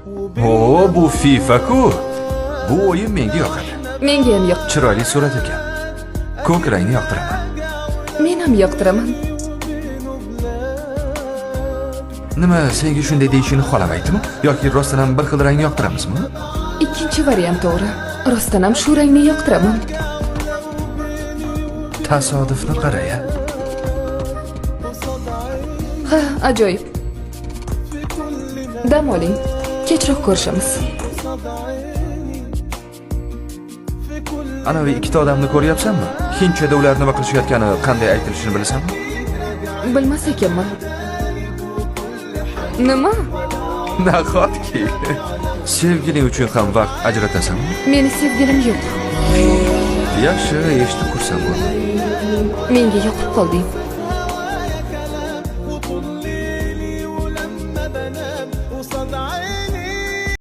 O, bu FIFA-ku. Bu o'yin menga yoqadi. Menga ham yoq. Chiroyli surat ekan. Ko'k rangni yoqtiraman. Men ham yoqtiraman. Nima, senga shunday deyishini xohlamayaptimi? Yoki rostdan ham bir xil rangni yoqtiramizmi? Ikkinchi variant to'g'ri. Rostdan ham shu rangni yoqtiraman. Tasodifni qara-ya. Ha, ajoyib. Dam oling. Kechroq ko'rishamiz. Anavi ikkita odamni ko'ryapsanmi? Hindchada ular nima qilishayotgani qanday aytilishini bilasanmi? Bilmas ekanman. Nima? Nahotki. Sevgiling uchun ham vaqt ajratasanmi? Meni sevgilim yo'q. Yaxshi, eshitib kursam bo'ldi. Menga yoqib qolding.